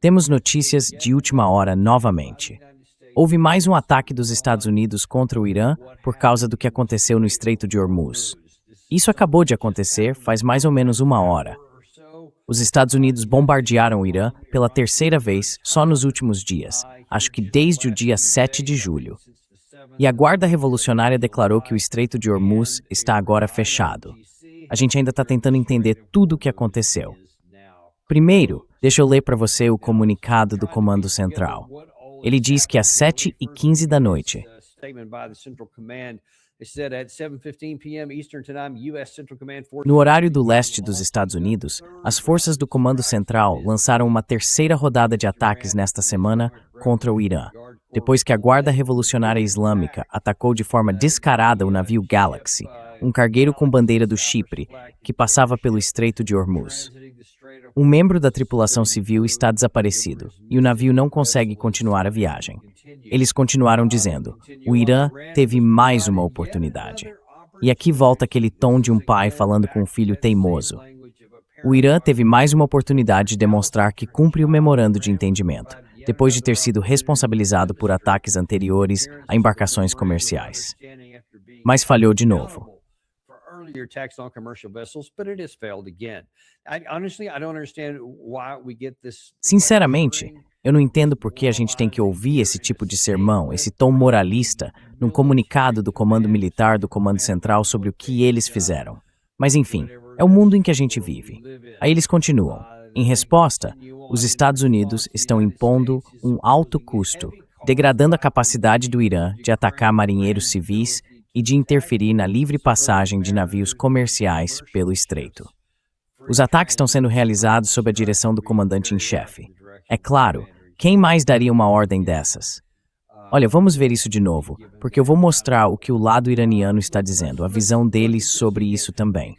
Temos notícias de última hora novamente. Houve mais um ataque dos Estados Unidos contra o Irã por causa do que aconteceu no Estreito de Hormuz. Isso acabou de acontecer faz mais ou menos uma hora. Os Estados Unidos bombardearam o Irã pela terceira vez só nos últimos dias, acho que desde o dia 7 de julho. E a Guarda Revolucionária declarou que o Estreito de Hormuz está agora fechado. A gente ainda está tentando entender tudo o que aconteceu. Primeiro, deixa eu ler para você o comunicado do Comando Central. Ele diz que às 7h15 da noite, no horário do leste dos Estados Unidos, as forças do Comando Central lançaram uma terceira rodada de ataques nesta semana contra o Irã, depois que a Guarda Revolucionária Islâmica atacou de forma descarada o navio Galaxy, um cargueiro com bandeira do Chipre, que passava pelo Estreito de Hormuz. Um membro da tripulação civil está desaparecido e o navio não consegue continuar a viagem. Eles continuaram dizendo, o Irã teve mais uma oportunidade. E aqui volta aquele tom de um pai falando com um filho teimoso. O Irã teve mais uma oportunidade de demonstrar que cumpre o memorando de entendimento, depois de ter sido responsabilizado por ataques anteriores a embarcações comerciais. Mas falhou de novo. Sinceramente, eu não entendo por que a gente tem que ouvir esse tipo de sermão, esse tom moralista, num comunicado do Comando Militar do Comando Central sobre o que eles fizeram. Mas enfim, é o mundo em que a gente vive. Aí eles continuam. Em resposta, os Estados Unidos estão impondo um alto custo, degradando a capacidade do Irã de atacar marinheiros civis e de interferir na livre passagem de navios comerciais pelo estreito. Os ataques estão sendo realizados sob a direção do comandante-em-chefe. É claro, quem mais daria uma ordem dessas? Olha, vamos ver isso de novo, porque eu vou mostrar o que o lado iraniano está dizendo, a visão deles sobre isso também.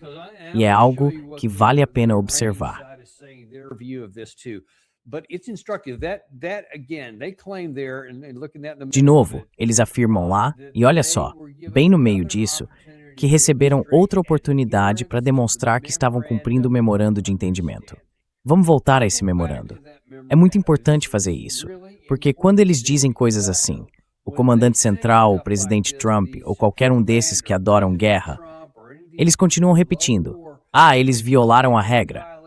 E é algo que vale a pena observar. De novo, eles afirmam lá, e olha só, bem no meio disso, que receberam outra oportunidade para demonstrar que estavam cumprindo o memorando de entendimento. Vamos voltar a esse memorando. É muito importante fazer isso, porque quando eles dizem coisas assim, o comandante central, o presidente Trump ou qualquer um desses que adoram guerra, eles continuam repetindo, eles violaram a regra.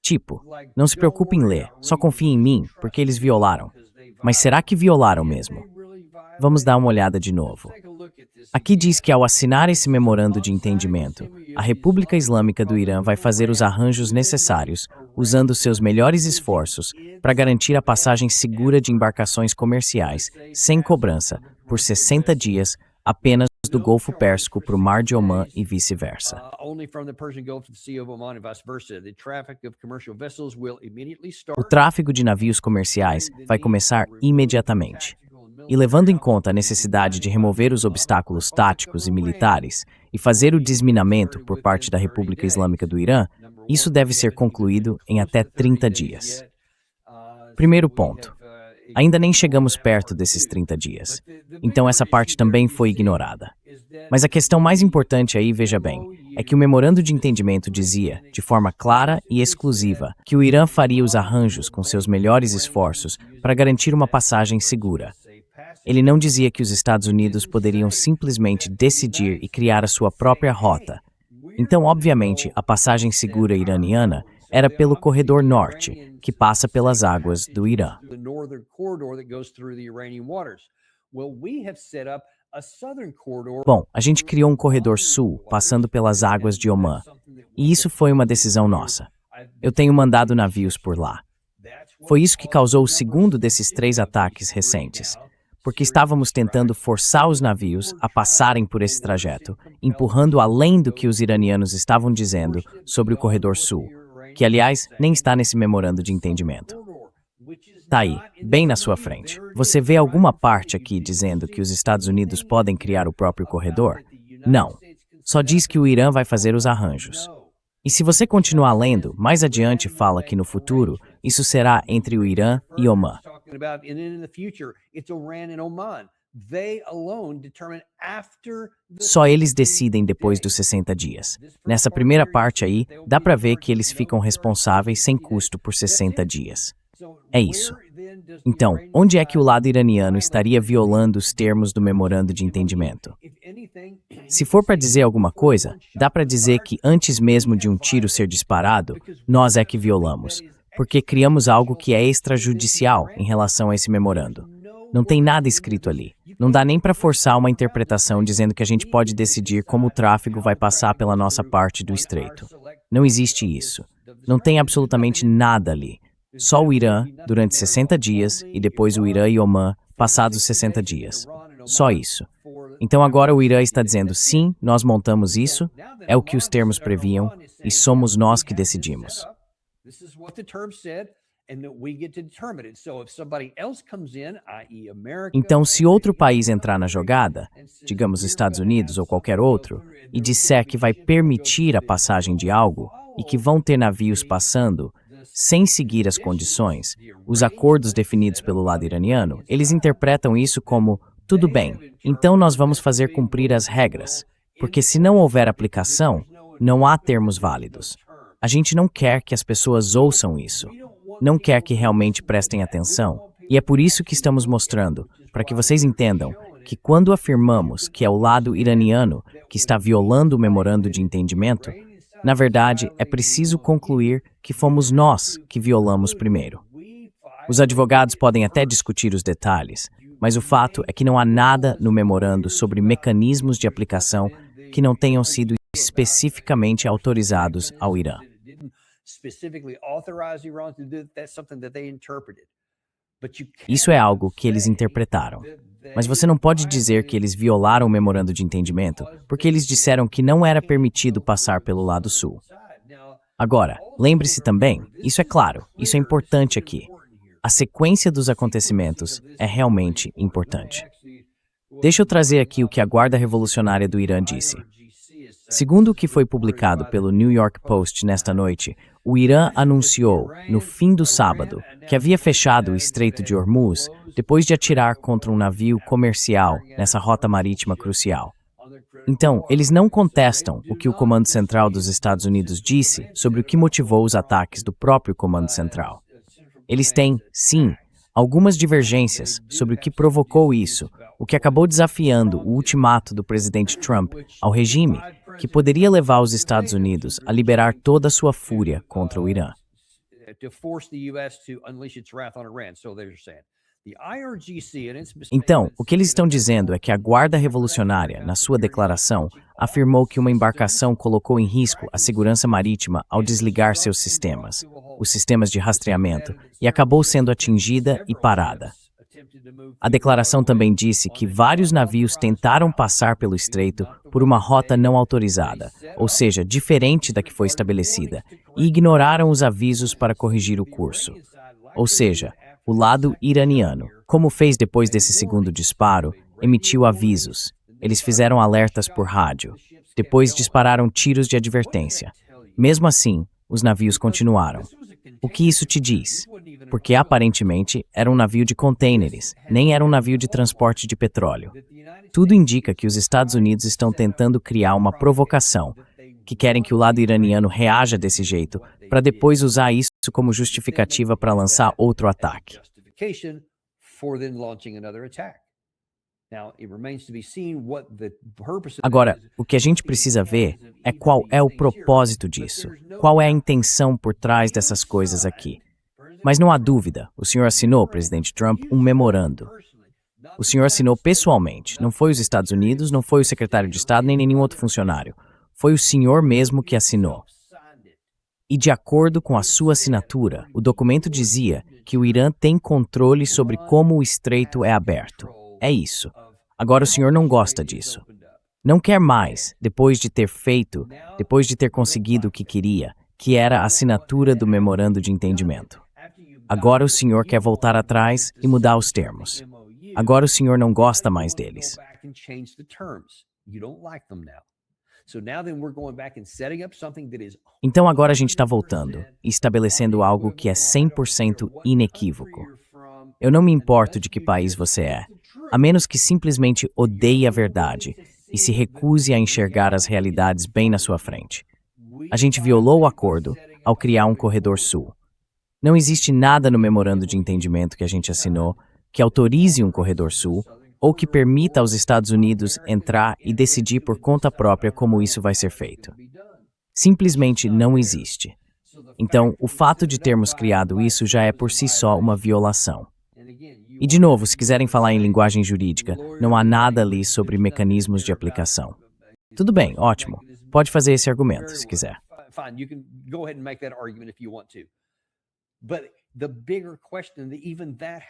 Tipo, não se preocupe em ler, só confie em mim, porque eles violaram. Mas será que violaram mesmo? Vamos dar uma olhada de novo. Aqui diz que ao assinar esse memorando de entendimento, a República Islâmica do Irã vai fazer os arranjos necessários, usando seus melhores esforços, para garantir a passagem segura de embarcações comerciais, sem cobrança, por 60 dias, apenas do Golfo Pérsico para o Mar de Omã e vice-versa. O tráfego de navios comerciais vai começar imediatamente. E levando em conta a necessidade de remover os obstáculos táticos e militares e fazer o desminamento por parte da República Islâmica do Irã, isso deve ser concluído em até 30 dias. Primeiro ponto. Ainda nem chegamos perto desses 30 dias. Então essa parte também foi ignorada. Mas a questão mais importante aí, veja bem, é que o memorando de entendimento dizia, de forma clara e exclusiva, que o Irã faria os arranjos com seus melhores esforços para garantir uma passagem segura. Ele não dizia que os Estados Unidos poderiam simplesmente decidir e criar a sua própria rota. Então, obviamente, a passagem segura iraniana era pelo corredor norte, que passa pelas águas do Irã. Bom, a gente criou um corredor sul, passando pelas águas de Omã, e isso foi uma decisão nossa. Eu tenho mandado navios por lá. Foi isso que causou o segundo desses 3 ataques recentes, porque estávamos tentando forçar os navios a passarem por esse trajeto, empurrando além do que os iranianos estavam dizendo sobre o corredor sul, que, aliás, nem está nesse memorando de entendimento. Tá aí, bem na sua frente. Você vê alguma parte aqui dizendo que os Estados Unidos podem criar o próprio corredor? Não. Só diz que o Irã vai fazer os arranjos. E se você continuar lendo, mais adiante fala que no futuro, isso será entre o Irã e Omã. Só eles decidem depois dos 60 dias. Nessa primeira parte aí, dá para ver que eles ficam responsáveis sem custo por 60 dias. É isso. Então, onde é que o lado iraniano estaria violando os termos do memorando de entendimento? Se for para dizer alguma coisa, dá para dizer que antes mesmo de um tiro ser disparado, nós é que violamos, porque criamos algo que é extrajudicial em relação a esse memorando. Não tem nada escrito ali. Não dá nem para forçar uma interpretação dizendo que a gente pode decidir como o tráfego vai passar pela nossa parte do estreito. Não existe isso. Não tem absolutamente nada ali. Só o Irã durante 60 dias e depois o Irã e Omã passados os 60 dias. Só isso. Então agora o Irã está dizendo sim, nós montamos isso, é o que os termos previam e somos nós que decidimos. Então, se outro país entrar na jogada, digamos Estados Unidos ou qualquer outro, e disser que vai permitir a passagem de algo e que vão ter navios passando sem seguir as condições, os acordos definidos pelo lado iraniano, eles interpretam isso como tudo bem, então nós vamos fazer cumprir as regras, porque se não houver aplicação, não há termos válidos. A gente não quer que as pessoas ouçam isso. Não quer que realmente prestem atenção. E é por isso que estamos mostrando, para que vocês entendam, que quando afirmamos que é o lado iraniano que está violando o memorando de entendimento, na verdade, é preciso concluir que fomos nós que violamos primeiro. Os advogados podem até discutir os detalhes, mas o fato é que não há nada no memorando sobre mecanismos de aplicação que não tenham sido especificamente autorizados ao Irã. Isso é algo que eles interpretaram. Mas você não pode dizer que eles violaram o memorando de entendimento, porque eles disseram que não era permitido passar pelo lado sul. Agora, lembre-se também, isso é claro, isso é importante aqui. A sequência dos acontecimentos é realmente importante. Deixa eu trazer aqui o que a Guarda Revolucionária do Irã disse. Segundo o que foi publicado pelo New York Post nesta noite, o Irã anunciou, no fim do sábado, que havia fechado o Estreito de Hormuz depois de atirar contra um navio comercial nessa rota marítima crucial. Então, eles não contestam o que o Comando Central dos Estados Unidos disse sobre o que motivou os ataques do próprio Comando Central. Eles têm, sim, algumas divergências sobre o que provocou isso, o que acabou desafiando o ultimato do presidente Trump ao regime, que poderia levar os Estados Unidos a liberar toda a sua fúria contra o Irã. Então, o que eles estão dizendo é que a Guarda Revolucionária, na sua declaração, afirmou que uma embarcação colocou em risco a segurança marítima ao desligar seus sistemas, os sistemas de rastreamento, e acabou sendo atingida e parada. A declaração também disse que vários navios tentaram passar pelo estreito por uma rota não autorizada, ou seja, diferente da que foi estabelecida, e ignoraram os avisos para corrigir o curso. Ou seja, o lado iraniano, como fez depois desse segundo disparo, emitiu avisos. Eles fizeram alertas por rádio. Depois dispararam tiros de advertência. Mesmo assim, os navios continuaram. O que isso te diz? Porque aparentemente era um navio de contêineres, nem era um navio de transporte de petróleo. Tudo indica que os Estados Unidos estão tentando criar uma provocação, que querem que o lado iraniano reaja desse jeito, para depois usar isso como justificativa para lançar outro ataque. Agora, o que a gente precisa ver é qual é o propósito disso, qual é a intenção por trás dessas coisas aqui. Mas não há dúvida, o senhor assinou, presidente Trump, um memorando. O senhor assinou pessoalmente, não foi os Estados Unidos, não foi o secretário de Estado, nem nenhum outro funcionário. Foi o senhor mesmo que assinou. E de acordo com a sua assinatura, o documento dizia que o Irã tem controle sobre como o estreito é aberto. É isso. Agora o senhor não gosta disso. Não quer mais, depois de ter conseguido o que queria, que era a assinatura do memorando de entendimento. Agora o senhor quer voltar atrás e mudar os termos. Agora o senhor não gosta mais deles. Então agora a gente está voltando e estabelecendo algo que é 100% inequívoco. Eu não me importo de que país você é. a menos que simplesmente odeie a verdade e se recuse a enxergar as realidades bem na sua frente. A gente violou o acordo ao criar um corredor sul. Não existe nada no memorando de entendimento que a gente assinou que autorize um corredor sul ou que permita aos Estados Unidos entrar e decidir por conta própria como isso vai ser feito. Simplesmente não existe. Então, o fato de termos criado isso já é por si só uma violação. E, de novo, se quiserem falar em linguagem jurídica, não há nada ali sobre mecanismos de aplicação. Tudo bem, ótimo. Pode fazer esse argumento, se quiser.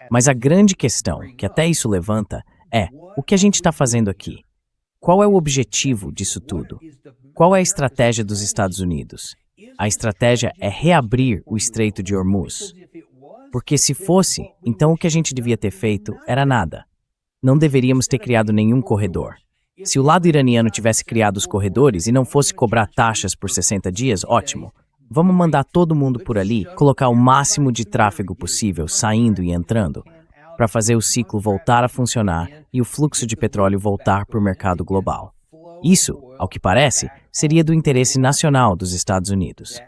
Mas a grande questão, que até isso levanta, é o que a gente está fazendo aqui? Qual é o objetivo disso tudo? Qual é a estratégia dos Estados Unidos? A estratégia é reabrir o Estreito de Hormuz. Porque se fosse, então o que a gente devia ter feito era nada. Não deveríamos ter criado nenhum corredor. Se o lado iraniano tivesse criado os corredores e não fosse cobrar taxas por 60 dias, ótimo. Vamos mandar todo mundo por ali, colocar o máximo de tráfego possível saindo e entrando, para fazer o ciclo voltar a funcionar e o fluxo de petróleo voltar para o mercado global. Isso, ao que parece, seria do interesse nacional dos Estados Unidos.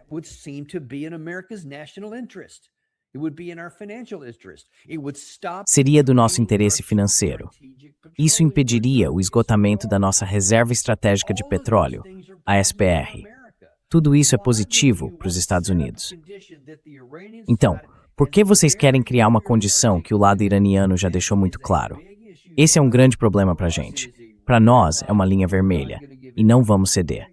Seria do nosso interesse financeiro. Isso impediria o esgotamento da nossa reserva estratégica de petróleo, a SPR. Tudo isso é positivo para os Estados Unidos. Então, por que vocês querem criar uma condição que o lado iraniano já deixou muito claro? Esse é um grande problema para a gente. Para nós, é uma linha vermelha, e não vamos ceder.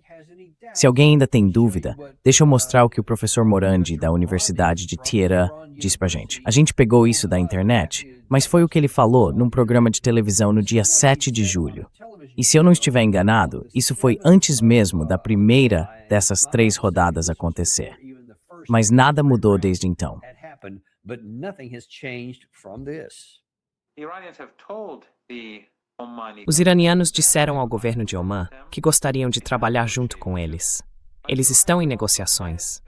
Se alguém ainda tem dúvida, deixa eu mostrar o que o professor Morandi, da Universidade de Teherã, disse pra gente. A gente pegou isso da internet, mas foi o que ele falou num programa de televisão no dia 7 de julho. E se eu não estiver enganado, isso foi antes mesmo da primeira dessas 3 rodadas acontecer. Mas nada mudou desde então. Os iranianos disseram ao governo de Omã que gostariam de trabalhar junto com eles. Eles estão em negociações.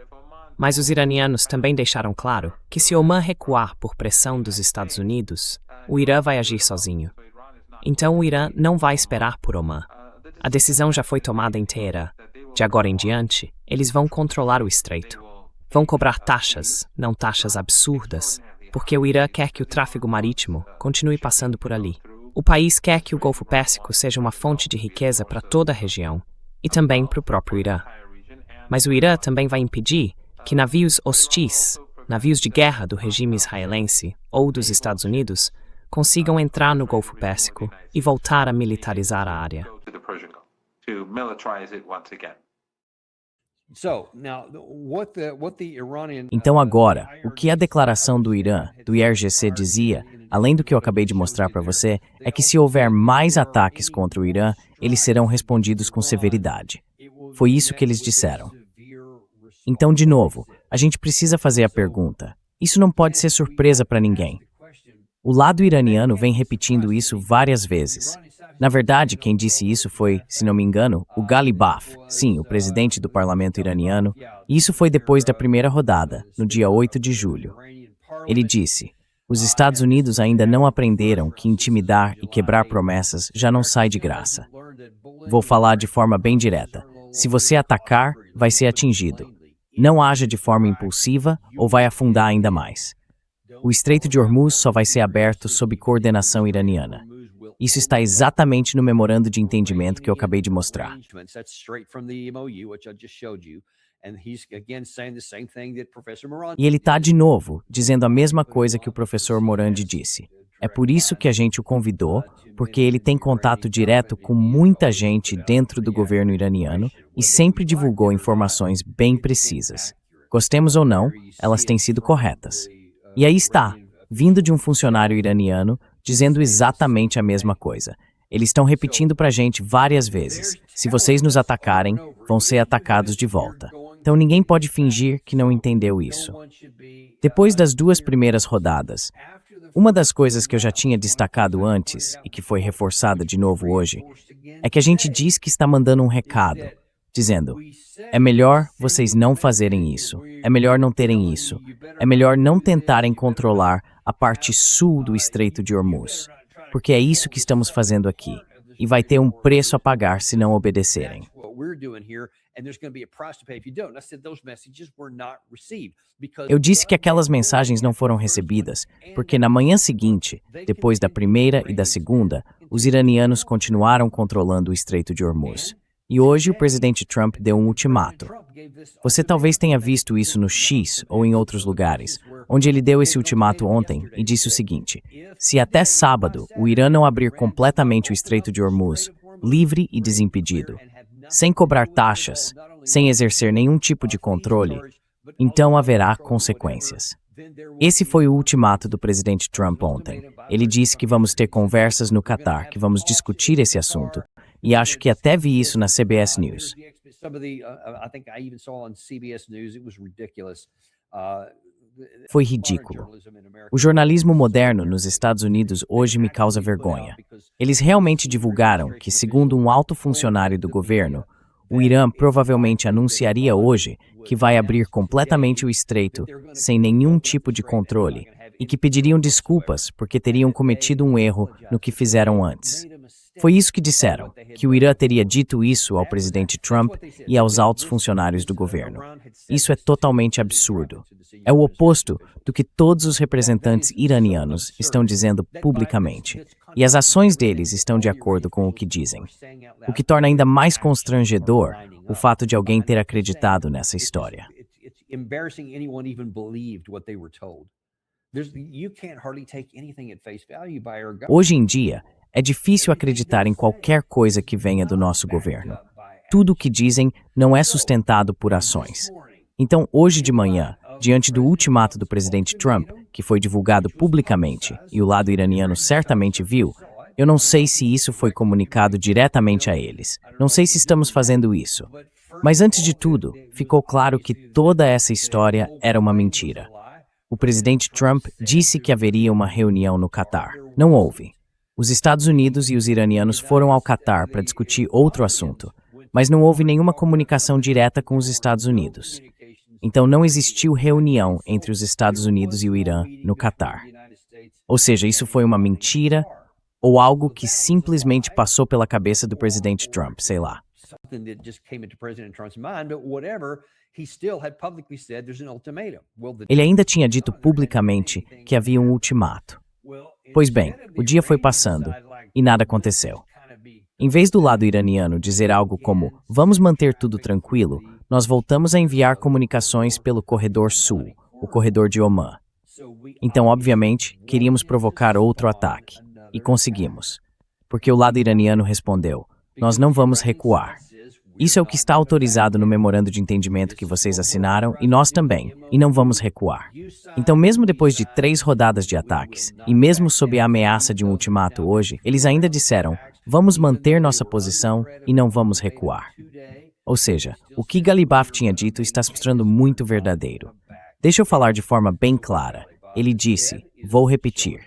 Mas os iranianos também deixaram claro que se Omã recuar por pressão dos Estados Unidos, o Irã vai agir sozinho. Então o Irã não vai esperar por Omã. A decisão já foi tomada em Teherã. De agora em diante, eles vão controlar o estreito. Vão cobrar taxas, não taxas absurdas, porque o Irã quer que o tráfego marítimo continue passando por ali. O país quer que o Golfo Pérsico seja uma fonte de riqueza para toda a região e também para o próprio Irã. Mas o Irã também vai impedir que navios hostis, navios de guerra do regime israelense ou dos Estados Unidos, consigam entrar no Golfo Pérsico e voltar a militarizar a área. Então agora, o que a declaração do Irã, do IRGC, dizia, além do que eu acabei de mostrar para você, é que se houver mais ataques contra o Irã, eles serão respondidos com severidade. Foi isso que eles disseram. Então, de novo, a gente precisa fazer a pergunta. Isso não pode ser surpresa para ninguém. O lado iraniano vem repetindo isso várias vezes. Na verdade, quem disse isso foi, se não me engano, o Ghalibaf, sim, o presidente do parlamento iraniano, e isso foi depois da primeira rodada, no dia 8 de julho. Ele disse: os Estados Unidos ainda não aprenderam que intimidar e quebrar promessas já não sai de graça. Vou falar de forma bem direta. Se você atacar, vai ser atingido. Não haja de forma impulsiva ou vai afundar ainda mais. O Estreito de Hormuz só vai ser aberto sob coordenação iraniana. Isso está exatamente no memorando de entendimento que eu acabei de mostrar. E ele está, de novo, dizendo a mesma coisa que o professor Morandi disse. É por isso que a gente o convidou, porque ele tem contato direto com muita gente dentro do governo iraniano e sempre divulgou informações bem precisas. Gostemos ou não, elas têm sido corretas. E aí está, vindo de um funcionário iraniano, dizendo exatamente a mesma coisa. Eles estão repetindo pra gente várias vezes. Se vocês nos atacarem, vão ser atacados de volta. Então ninguém pode fingir que não entendeu isso. Depois das 2 primeiras rodadas, uma das coisas que eu já tinha destacado antes, e que foi reforçada de novo hoje, é que a gente diz que está mandando um recado, dizendo: é melhor vocês não fazerem isso, é melhor não terem isso, é melhor não tentarem controlar a parte sul do Estreito de Hormuz. porque é isso que estamos fazendo aqui, e vai ter um preço a pagar se não obedecerem. Eu disse que aquelas mensagens não foram recebidas, porque na manhã seguinte, depois da primeira e da segunda, os iranianos continuaram controlando o Estreito de Hormuz. E hoje o presidente Trump deu um ultimato. Você talvez tenha visto isso no X ou em outros lugares, onde ele deu esse ultimato ontem e disse o seguinte: se até sábado o Irã não abrir completamente o Estreito de Hormuz, livre e desimpedido, sem cobrar taxas, sem exercer nenhum tipo de controle, então haverá consequências. Esse foi o ultimato do presidente Trump ontem. Ele disse que vamos ter conversas no Catar, que vamos discutir esse assunto, e acho que até vi isso na CBS News. Foi ridículo. O jornalismo moderno nos Estados Unidos hoje me causa vergonha. Eles realmente divulgaram que, segundo um alto funcionário do governo, o Irã provavelmente anunciaria hoje que vai abrir completamente o estreito, sem nenhum tipo de controle, e que pediriam desculpas porque teriam cometido um erro no que fizeram antes. Foi isso que disseram, que o Irã teria dito isso ao presidente Trump e aos altos funcionários do governo. Isso é totalmente absurdo. É o oposto do que todos os representantes iranianos estão dizendo publicamente. E as ações deles estão de acordo com o que dizem. O que torna ainda mais constrangedor o fato de alguém ter acreditado nessa história. Hoje em dia, é difícil acreditar em qualquer coisa que venha do nosso governo. Tudo o que dizem não é sustentado por ações. Então, hoje de manhã, diante do ultimato do presidente Trump, que foi divulgado publicamente e o lado iraniano certamente viu, eu não sei se isso foi comunicado diretamente a eles. Não sei se estamos fazendo isso. Mas antes de tudo, ficou claro que toda essa história era uma mentira. O presidente Trump disse que haveria uma reunião no Catar. Não houve. Os Estados Unidos e os iranianos foram ao Catar para discutir outro assunto, mas não houve nenhuma comunicação direta com os Estados Unidos. Então não existiu reunião entre os Estados Unidos e o Irã no Catar. Ou seja, isso foi uma mentira ou algo que simplesmente passou pela cabeça do presidente Trump, sei lá. Ele ainda tinha dito publicamente que havia um ultimato. Pois bem, o dia foi passando e nada aconteceu. Em vez do lado iraniano dizer algo como "vamos manter tudo tranquilo", nós voltamos a enviar comunicações pelo Corredor Sul, o Corredor de Omã. Então, obviamente, queríamos provocar outro ataque. E conseguimos. Porque o lado iraniano respondeu: nós não vamos recuar. Isso é o que está autorizado no memorando de entendimento que vocês assinaram, e nós também, e não vamos recuar. Então, mesmo depois de 3 rodadas de ataques, e mesmo sob a ameaça de um ultimato hoje, eles ainda disseram: vamos manter nossa posição e não vamos recuar. Ou seja, o que Galibaf tinha dito está se mostrando muito verdadeiro. Deixa eu falar de forma bem clara. Ele disse, vou repetir.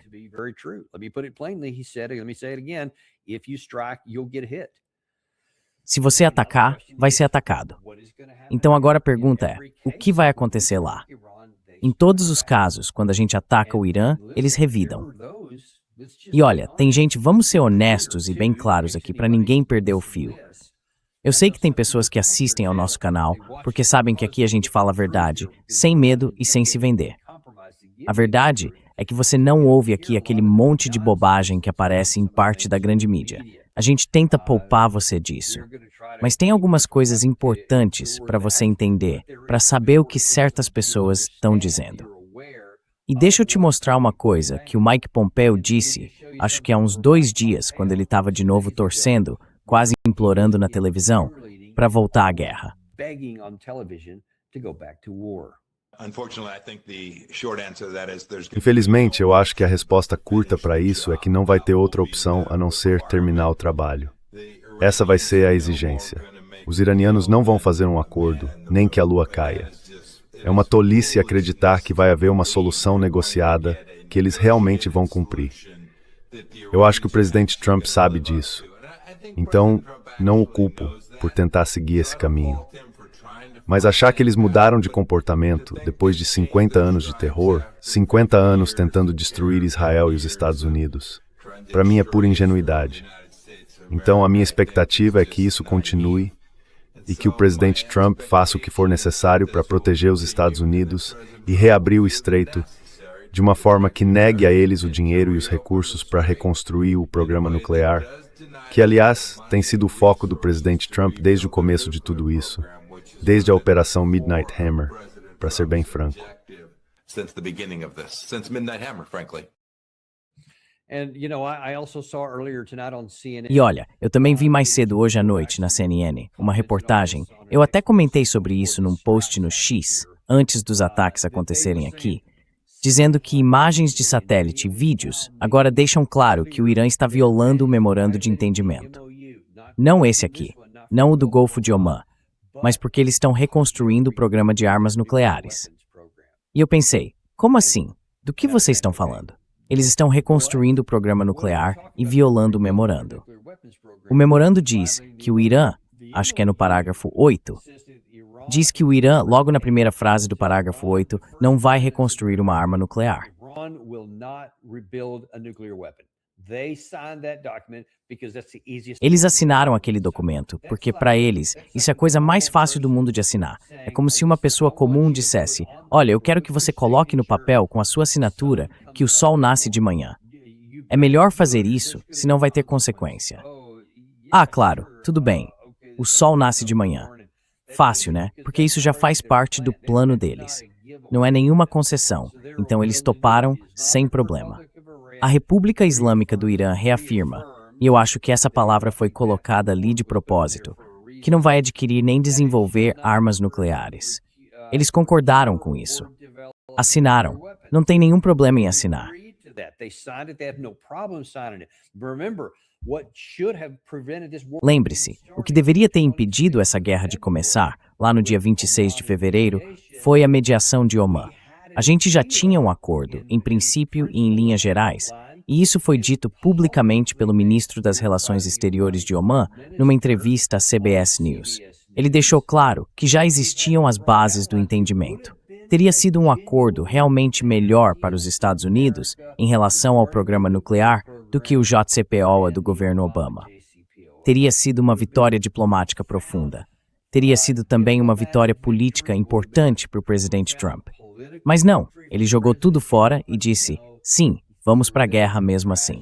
Se você atacar, vai ser atacado. Então agora a pergunta é, o que vai acontecer lá? Em todos os casos, quando a gente ataca o Irã, eles revidam. E olha, tem gente, vamos ser honestos e bem claros aqui para ninguém perder o fio. Eu sei que tem pessoas que assistem ao nosso canal porque sabem que aqui a gente fala a verdade, sem medo e sem se vender. A verdade é que você não ouve aqui aquele monte de bobagem que aparece em parte da grande mídia. A gente tenta poupar você disso. Mas tem algumas coisas importantes para você entender, para saber o que certas pessoas estão dizendo. E deixa eu te mostrar uma coisa que o Mike Pompeo disse, acho que há uns 2 dias, quando ele estava de novo torcendo, quase implorando na televisão, para voltar à guerra. Infelizmente, eu acho que a resposta curta para isso é que não vai ter outra opção a não ser terminar o trabalho. Essa vai ser a exigência. Os iranianos não vão fazer um acordo, nem que a lua caia. É uma tolice acreditar que vai haver uma solução negociada que eles realmente vão cumprir. Eu acho que o presidente Trump sabe disso. Então, não o culpo por tentar seguir esse caminho. Mas achar que eles mudaram de comportamento depois de 50 anos de terror, 50 anos tentando destruir Israel e os Estados Unidos, Para mim é pura ingenuidade. Então a minha expectativa é que isso continue e que o presidente Trump faça o que for necessário para proteger os Estados Unidos e reabrir o estreito de uma forma que negue a eles o dinheiro e os recursos para reconstruir o programa nuclear, que, aliás, tem sido o foco do presidente Trump desde o começo de tudo isso, desde a Operação Midnight Hammer, para ser bem franco. E olha, eu também vi mais cedo hoje à noite na CNN uma reportagem. Eu até comentei sobre isso num post no X, antes dos ataques acontecerem aqui, dizendo que imagens de satélite e vídeos agora deixam claro que o Irã está violando o memorando de entendimento. Não esse aqui, não o do Golfo de Omã, mas porque eles estão reconstruindo o programa de armas nucleares. E eu pensei, como assim? Do que vocês estão falando? Eles estão reconstruindo o programa nuclear e violando o memorando. O memorando diz que o Irã, acho que é no parágrafo 8, diz que o Irã, logo na primeira frase do parágrafo 8, não vai reconstruir uma arma nuclear. Eles assinaram aquele documento, porque para eles, isso é a coisa mais fácil do mundo de assinar. É como se uma pessoa comum dissesse, olha, eu quero que você coloque no papel com a sua assinatura que o sol nasce de manhã. É melhor fazer isso, senão vai ter consequência. Ah, claro, tudo bem. O sol nasce de manhã. Fácil, né? Porque isso já faz parte do plano deles. Não é nenhuma concessão, então eles toparam sem problema. A República Islâmica do Irã reafirma, e eu acho que essa palavra foi colocada ali de propósito, que não vai adquirir nem desenvolver armas nucleares. Eles concordaram com isso. Assinaram. Não tem nenhum problema em assinar. Lembre-se, o que deveria ter impedido essa guerra de começar, lá no dia 26 de fevereiro, foi a mediação de Omã. A gente já tinha um acordo, em princípio e em linhas gerais, e isso foi dito publicamente pelo ministro das Relações Exteriores de Omã numa entrevista à CBS News. Ele deixou claro que já existiam as bases do entendimento. Teria sido um acordo realmente melhor para os Estados Unidos em relação ao programa nuclear do que o JCPOA do governo Obama. Teria sido uma vitória diplomática profunda. Teria sido também uma vitória política importante para o presidente Trump. Mas não, ele jogou tudo fora e disse, sim, vamos para a guerra mesmo assim.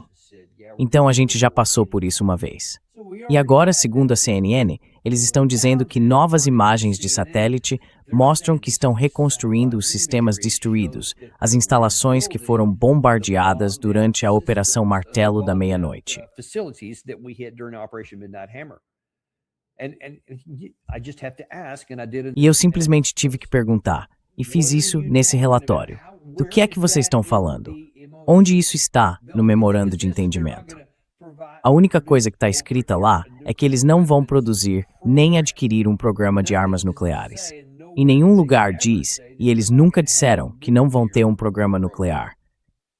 Então a gente já passou por isso uma vez. E agora, segundo a CNN, eles estão dizendo que novas imagens de satélite mostram que estão reconstruindo os sistemas destruídos, as instalações que foram bombardeadas durante a Operação Martelo da Meia-Noite. E eu simplesmente tive que perguntar, e fiz isso nesse relatório. Do que é que vocês estão falando? Onde isso está no memorando de entendimento? A única coisa que está escrita lá é que eles não vão produzir nem adquirir um programa de armas nucleares. Em nenhum lugar diz, e eles nunca disseram, que não vão ter um programa nuclear.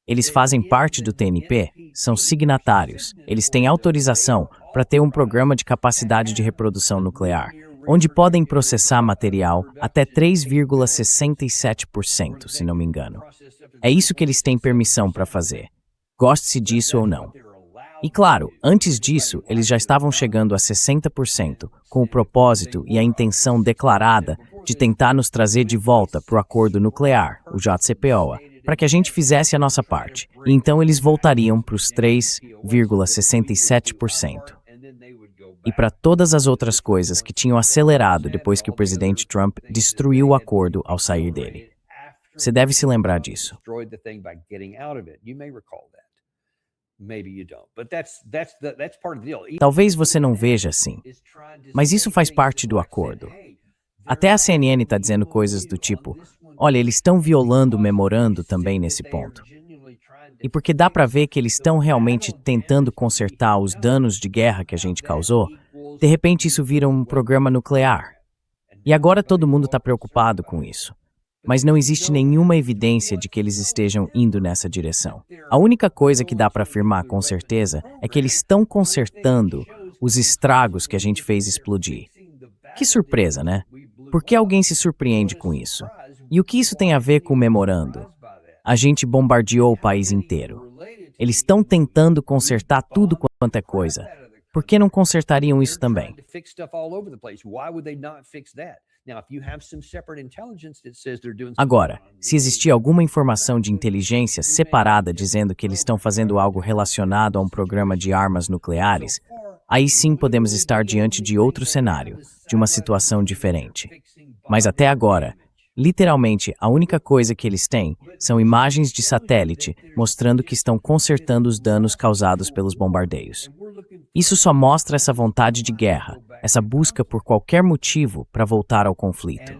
Eles fazem parte do TNP, são signatários, eles têm autorização para ter um programa de capacidade de reprodução nuclear, onde podem processar material até 3,67%, se não me engano. É isso que eles têm permissão para fazer, goste-se disso ou não. E claro, antes disso, eles já estavam chegando a 60%, com o propósito e a intenção declarada de tentar nos trazer de volta para o acordo nuclear, o JCPOA, para que a gente fizesse a nossa parte. E então eles voltariam para os 3,67%. E para todas as outras coisas que tinham acelerado depois que o presidente Trump destruiu o acordo ao sair dele. Você deve se lembrar disso. Talvez você não veja assim, mas isso faz parte do acordo. Até a CNN está dizendo coisas do tipo, olha, eles estão violando o memorando também nesse ponto. E porque dá para ver que eles estão realmente tentando consertar os danos de guerra que a gente causou, de repente isso vira um programa nuclear. E agora todo mundo está preocupado com isso. Mas não existe nenhuma evidência de que eles estejam indo nessa direção. A única coisa que dá para afirmar com certeza é que eles estão consertando os estragos que a gente fez explodir. Que surpresa, né? Por que alguém se surpreende com isso? E o que isso tem a ver com o memorando? A gente bombardeou o país inteiro. Eles estão tentando consertar tudo quanto é coisa. Por que não consertariam isso também? Agora, se existir alguma informação de inteligência separada dizendo que eles estão fazendo algo relacionado a um programa de armas nucleares, aí sim podemos estar diante de outro cenário, de uma situação diferente. Mas até agora, literalmente, a única coisa que eles têm são imagens de satélite mostrando que estão consertando os danos causados pelos bombardeios. Isso só mostra essa vontade de guerra, essa busca por qualquer motivo para voltar ao conflito.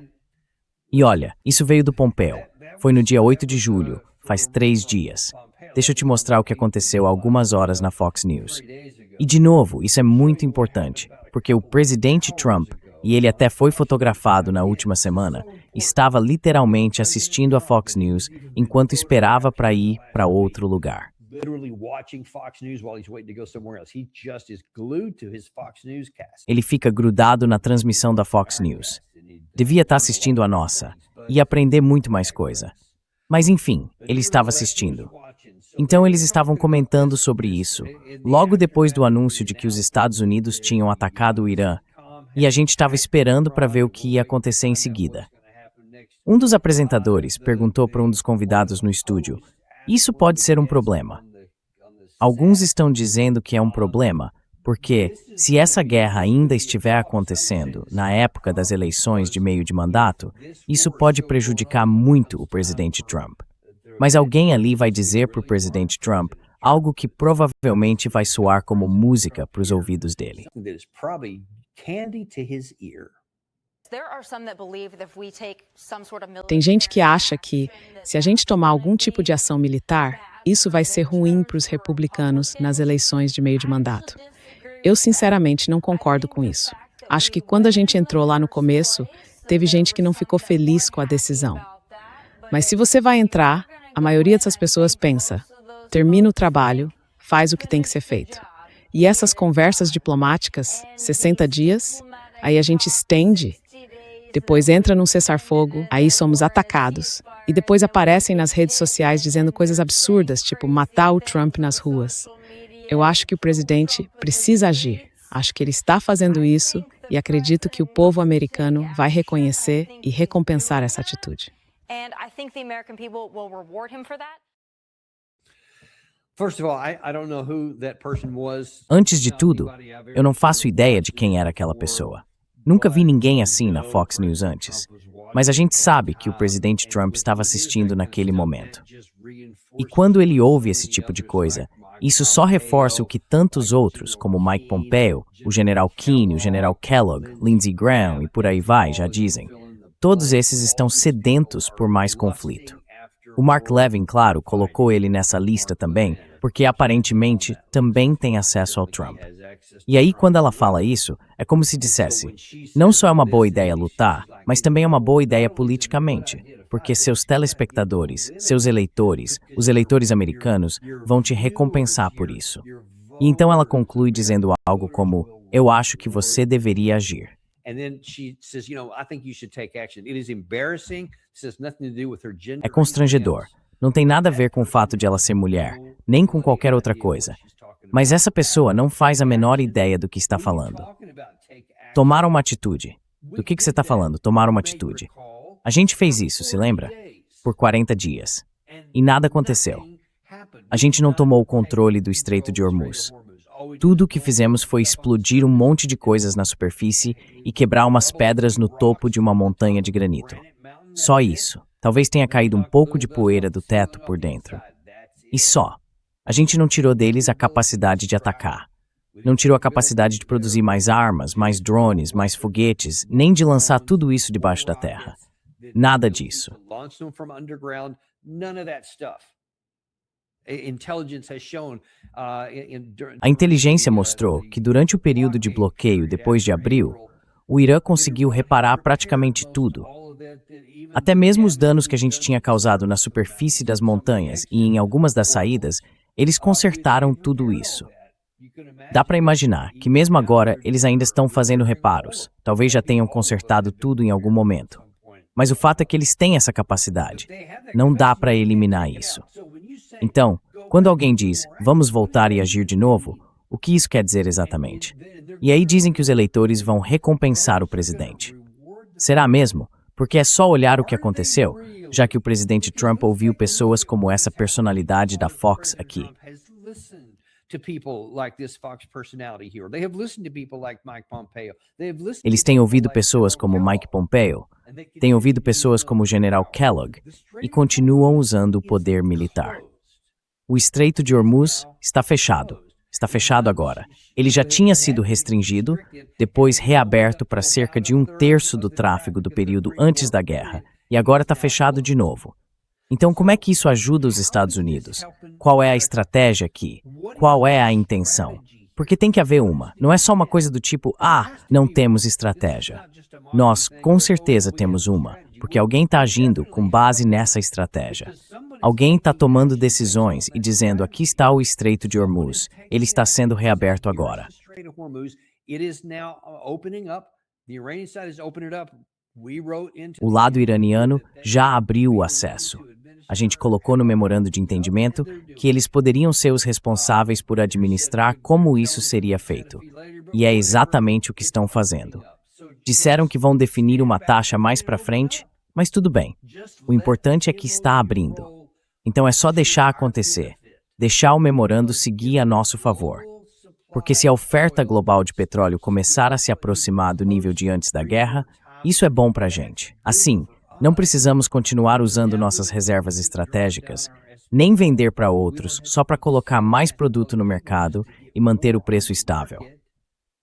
E olha, isso veio do Pompeo. Foi no dia 8 de julho, faz 3 dias. Deixa eu te mostrar o que aconteceu há algumas horas na Fox News. E de novo, isso é muito importante, porque o presidente Trump, e ele até foi fotografado na última semana, estava literalmente assistindo a Fox News enquanto esperava para ir para outro lugar. Ele fica grudado na transmissão da Fox News. Devia estar assistindo a nossa e aprender muito mais coisa. Mas enfim, ele estava assistindo. Então eles estavam comentando sobre isso, logo depois do anúncio de que os Estados Unidos tinham atacado o Irã, e a gente estava esperando para ver o que ia acontecer em seguida. Um dos apresentadores perguntou para um dos convidados no estúdio: isso pode ser um problema? Alguns estão dizendo que é um problema, porque se essa guerra ainda estiver acontecendo na época das eleições de meio de mandato, isso pode prejudicar muito o presidente Trump. Mas alguém ali vai dizer para o presidente Trump algo que provavelmente vai soar como música para os ouvidos dele. Tem gente que acha que, se a gente tomar algum tipo de ação militar, isso vai ser ruim para os republicanos nas eleições de meio de mandato. Eu, sinceramente, não concordo com isso. Acho que quando a gente entrou lá no começo, teve gente que não ficou feliz com a decisão. Mas se você vai entrar, a maioria dessas pessoas pensa: termina o trabalho, faz o que tem que ser feito. E essas conversas diplomáticas, 60 dias, aí a gente estende, depois entra num cessar-fogo, aí somos atacados, e depois aparecem nas redes sociais dizendo coisas absurdas, tipo matar o Trump nas ruas. Eu acho que o presidente precisa agir. Acho que ele está fazendo isso e acredito que o povo americano vai reconhecer e recompensar essa atitude. Antes de tudo, eu não faço ideia de quem era aquela pessoa. Nunca vi ninguém assim na Fox News antes. Mas a gente sabe que o presidente Trump estava assistindo naquele momento. E quando ele ouve esse tipo de coisa, isso só reforça o que tantos outros, como Mike Pompeo, o general Keane, o general Kellogg, Lindsey Graham e por aí vai, já dizem. Todos esses estão sedentos por mais conflito. O Mark Levin, claro, colocou ele nessa lista também, porque aparentemente também tem acesso ao Trump. E aí, quando ela fala isso, é como se dissesse: não só é uma boa ideia lutar, mas também é uma boa ideia politicamente, porque seus telespectadores, seus eleitores, os eleitores americanos, vão te recompensar por isso. E então ela conclui dizendo algo como: eu acho que você deveria agir. É constrangedor. Não tem nada a ver com o fato de ela ser mulher, nem com qualquer outra coisa. Mas essa pessoa não faz a menor ideia do que está falando. Tomar uma atitude. Do que você está falando? Tomar uma atitude. A gente fez isso, se lembra? Por 40 dias. E nada aconteceu. A gente não tomou o controle do Estreito de Hormuz. Tudo o que fizemos foi explodir um monte de coisas na superfície e quebrar umas pedras no topo de uma montanha de granito. Só isso. Talvez tenha caído um pouco de poeira do teto por dentro. E só. A gente não tirou deles a capacidade de atacar. Não tirou a capacidade de produzir mais armas, mais drones, mais foguetes, nem de lançar tudo isso debaixo da terra. Nada disso. A inteligência mostrou que durante o período de bloqueio depois de abril, o Irã conseguiu reparar praticamente tudo. Até mesmo os danos que a gente tinha causado na superfície das montanhas e em algumas das saídas, eles consertaram tudo isso. Dá para imaginar que mesmo agora eles ainda estão fazendo reparos. Talvez já tenham consertado tudo em algum momento. Mas o fato é que eles têm essa capacidade. Não dá para eliminar isso. Então, Quando alguém diz, vamos voltar e agir de novo, o que isso quer dizer exatamente? E aí dizem que os eleitores vão recompensar o presidente. Será mesmo? Porque é só olhar o que aconteceu, já que o presidente Trump ouviu pessoas como essa personalidade da Fox aqui. Eles têm ouvido pessoas como Mike Pompeo, têm ouvido pessoas como o general Kellogg e continuam usando o poder militar. O Estreito de Hormuz está fechado. Está fechado agora. Ele já tinha sido restringido, depois reaberto para cerca de 1/3 do tráfego do período antes da guerra, e agora está fechado de novo. Então, como é que isso ajuda os Estados Unidos? Qual é a estratégia aqui? Qual é a intenção? Porque tem que haver uma. Não é só uma coisa do tipo, não temos estratégia. Nós, com certeza, temos uma, porque alguém está agindo com base nessa estratégia. Alguém está tomando decisões e dizendo, aqui está o Estreito de Hormuz, ele está sendo reaberto agora. O lado iraniano já abriu o acesso. A gente colocou no memorando de entendimento que eles poderiam ser os responsáveis por administrar como isso seria feito. E é exatamente o que estão fazendo. Disseram que vão definir uma taxa mais para frente, mas tudo bem. O importante é que está abrindo. Então é só deixar acontecer. Deixar o memorando seguir a nosso favor. Porque se a oferta global de petróleo começar a se aproximar do nível de antes da guerra, isso é bom para a gente. Assim, não precisamos continuar usando nossas reservas estratégicas, nem vender para outros só para colocar mais produto no mercado e manter o preço estável.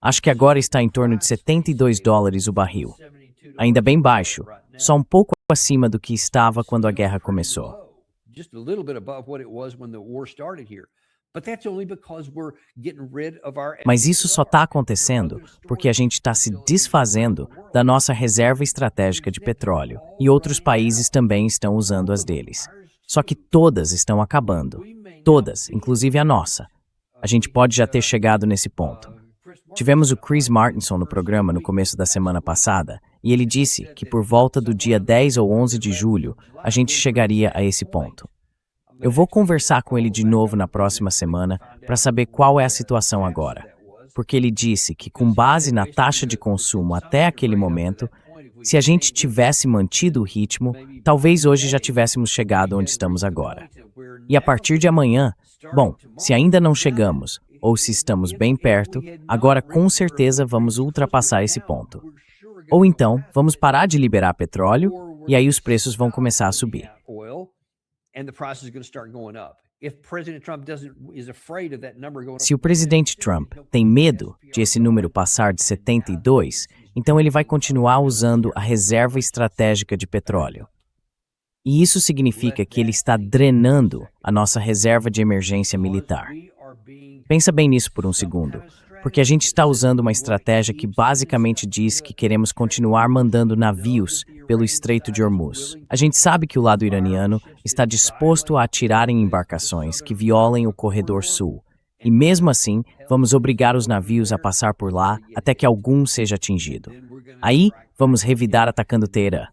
Acho que agora está em torno de $72 o barril. Ainda bem baixo, só um pouco acima do que estava quando a guerra começou. Mas isso só está acontecendo porque a gente está se desfazendo da nossa reserva estratégica de petróleo e outros países também estão usando as deles. Só que todas estão acabando. Todas, inclusive a nossa. A gente pode já ter chegado nesse ponto. Tivemos o Chris Martenson no programa no começo da semana passada e ele disse que por volta do dia 10 ou 11 de julho a gente chegaria a esse ponto. Eu vou conversar com ele de novo na próxima semana para saber qual é a situação agora. Porque ele disse que, com base na taxa de consumo até aquele momento, se a gente tivesse mantido o ritmo, talvez hoje já tivéssemos chegado onde estamos agora. E a partir de amanhã, bom, se ainda não chegamos, ou se estamos bem perto, agora com certeza vamos ultrapassar esse ponto. Ou então, vamos parar de liberar petróleo e aí os preços vão começar a subir. Se o presidente Trump tem medo de esse número passar de 72, então ele vai continuar usando a reserva estratégica de petróleo. E isso significa que ele está drenando a nossa reserva de emergência militar. Pensa bem nisso por um segundo, porque a gente está usando uma estratégia que basicamente diz que queremos continuar mandando navios pelo Estreito de Hormuz. A gente sabe que o lado iraniano está disposto a atirar em embarcações que violem o Corredor Sul. E mesmo assim, vamos obrigar os navios a passar por lá até que algum seja atingido. Aí, vamos revidar atacando Teherã.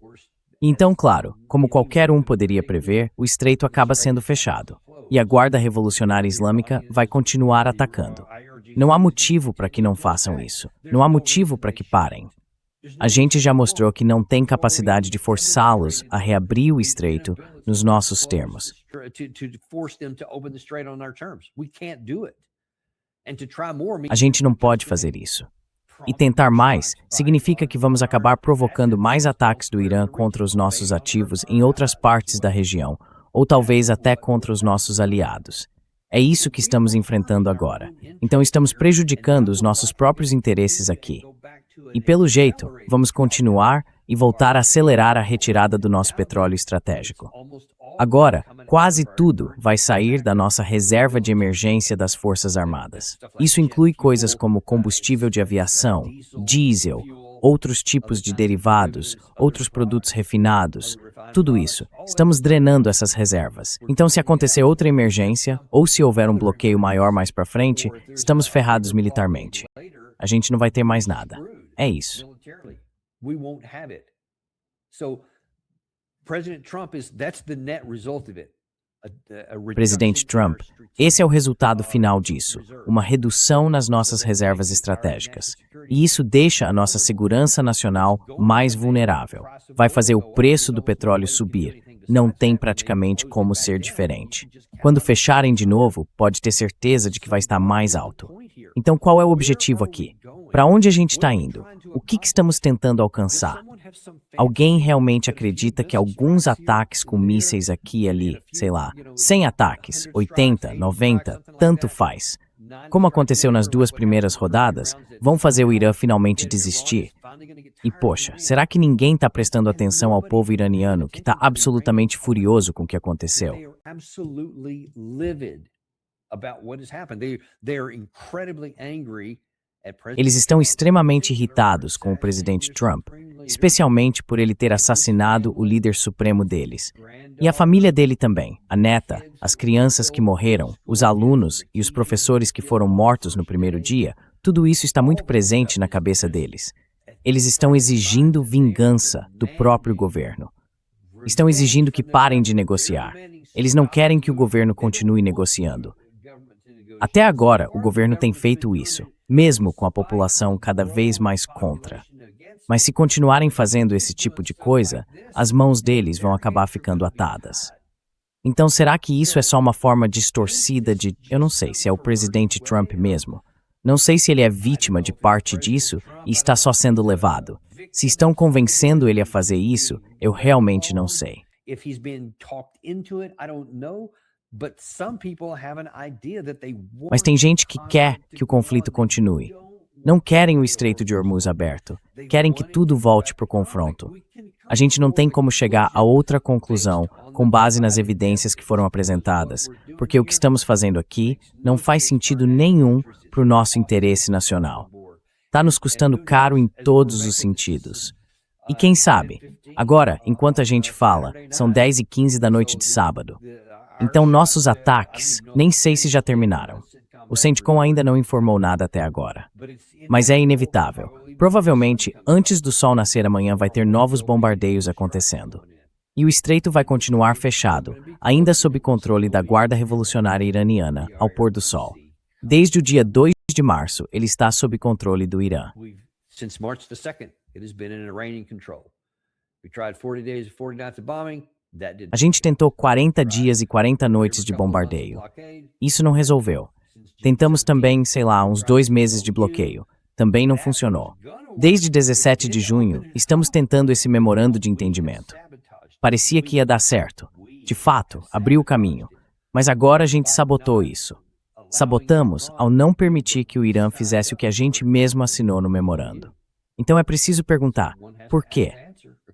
Então, claro, como qualquer um poderia prever, o estreito acaba sendo fechado. E a Guarda Revolucionária Islâmica vai continuar atacando. Não há motivo para que não façam isso. Não há motivo para que parem. A gente já mostrou que não tem capacidade de forçá-los a reabrir o estreito nos nossos termos. A gente não pode fazer isso. E tentar mais significa que vamos acabar provocando mais ataques do Irã contra os nossos ativos em outras partes da região, ou talvez até contra os nossos aliados. É isso que estamos enfrentando agora. Então estamos prejudicando os nossos próprios interesses aqui. E pelo jeito, vamos continuar e voltar a acelerar a retirada do nosso petróleo estratégico. Agora, quase tudo vai sair da nossa reserva de emergência das Forças Armadas. Isso inclui coisas como combustível de aviação, diesel, outros tipos de derivados, outros produtos refinados, tudo isso. Estamos drenando essas reservas. Então, se acontecer outra emergência, ou se houver um bloqueio maior mais para frente, estamos ferrados militarmente. A gente não vai ter mais nada. É isso. President Trump that's the net result of it. Presidente Trump, esse é o resultado final disso, uma redução nas nossas reservas estratégicas. E isso deixa a nossa segurança nacional mais vulnerável. Vai fazer o preço do petróleo subir. Não tem praticamente como ser diferente. Quando fecharem de novo, pode ter certeza de que vai estar mais alto. Então, qual é o objetivo aqui? Para onde a gente está indo? O que estamos tentando alcançar? Alguém realmente acredita que alguns ataques com mísseis aqui e ali, sei lá, 100 ataques, 80, 90, tanto faz. Como aconteceu nas duas primeiras rodadas, vão fazer o Irã finalmente desistir? E poxa, será que ninguém está prestando atenção ao povo iraniano que está absolutamente furioso com o que aconteceu? Eles estão extremamente irritados com o presidente Trump, especialmente por ele ter assassinado o líder supremo deles. E a família dele também, a neta, as crianças que morreram, os alunos e os professores que foram mortos no primeiro dia, tudo isso está muito presente na cabeça deles. Eles estão exigindo vingança do próprio governo. Estão exigindo que parem de negociar. Eles não querem que o governo continue negociando. Até agora, o governo tem feito isso, mesmo com a população cada vez mais contra. Mas se continuarem fazendo esse tipo de coisa, as mãos deles vão acabar ficando atadas. Então, será que isso é só uma forma distorcida de... Eu não sei se é o presidente Trump mesmo. Não sei se ele é vítima de parte disso e está só sendo levado. Se estão convencendo ele a fazer isso, eu realmente não sei. Mas tem gente que quer que o conflito continue. Não querem o Estreito de Hormuz aberto. Querem que tudo volte para o confronto. A gente não tem como chegar a outra conclusão com base nas evidências que foram apresentadas, porque o que estamos fazendo aqui não faz sentido nenhum para o nosso interesse nacional. Está nos custando caro em todos os sentidos. E quem sabe? Agora, enquanto a gente fala, são 10h15 da noite de sábado. Então nossos ataques, nem sei se já terminaram. O CENTCOM ainda não informou nada até agora. Mas é inevitável. Provavelmente, antes do sol nascer amanhã vai ter novos bombardeios acontecendo. E o estreito vai continuar fechado, ainda sob controle da Guarda Revolucionária Iraniana, ao pôr do sol. Desde o dia 2 de março, ele está sob controle do Irã. A gente tentou 40 dias e 40 noites de bombardeio. Isso não resolveu. Tentamos também, sei lá, uns 2 meses de bloqueio. Também não funcionou. Desde 17 de junho, estamos tentando esse memorando de entendimento. Parecia que ia dar certo. De fato, abriu o caminho. Mas agora a gente sabotou isso. Sabotamos ao não permitir que o Irã fizesse o que a gente mesmo assinou no memorando. Então é preciso perguntar, por quê?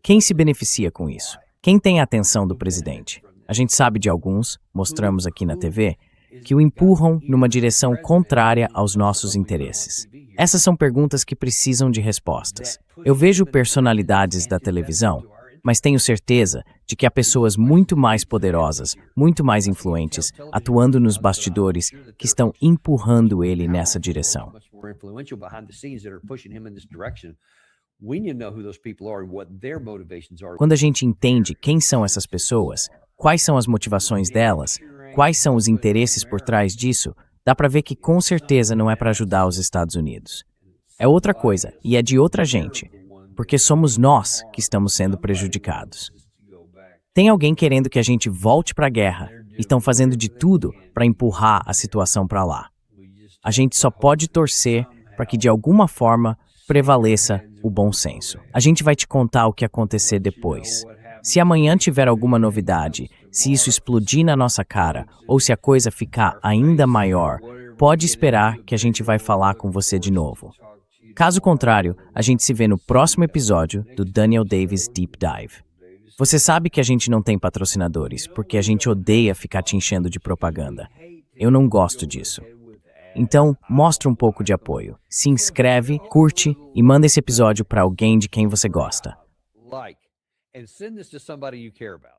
Quem se beneficia com isso? Quem tem a atenção do presidente? A gente sabe de alguns, mostramos aqui na TV, que o empurram numa direção contrária aos nossos interesses. Essas são perguntas que precisam de respostas. Eu vejo personalidades da televisão, mas tenho certeza de que há pessoas muito mais poderosas, muito mais influentes, atuando nos bastidores, que estão empurrando ele nessa direção. Quando a gente entende quem são essas pessoas, quais são as motivações delas, quais são os interesses por trás disso, dá para ver que com certeza não é para ajudar os Estados Unidos. É outra coisa, e é de outra gente, porque somos nós que estamos sendo prejudicados. Tem alguém querendo que a gente volte para a guerra e estão fazendo de tudo para empurrar a situação para lá. A gente só pode torcer para que de alguma forma prevaleça o bom senso. A gente vai te contar o que acontecer depois. Se amanhã tiver alguma novidade, se isso explodir na nossa cara ou se a coisa ficar ainda maior, pode esperar que a gente vai falar com você de novo. Caso contrário, a gente se vê no próximo episódio do Daniel Davis Deep Dive. Você sabe que a gente não tem patrocinadores, porque a gente odeia ficar te enchendo de propaganda. Eu não gosto disso. Então, mostra um pouco de apoio. Se inscreve, curte e manda esse episódio para alguém de quem você gosta. And send this to somebody you care about.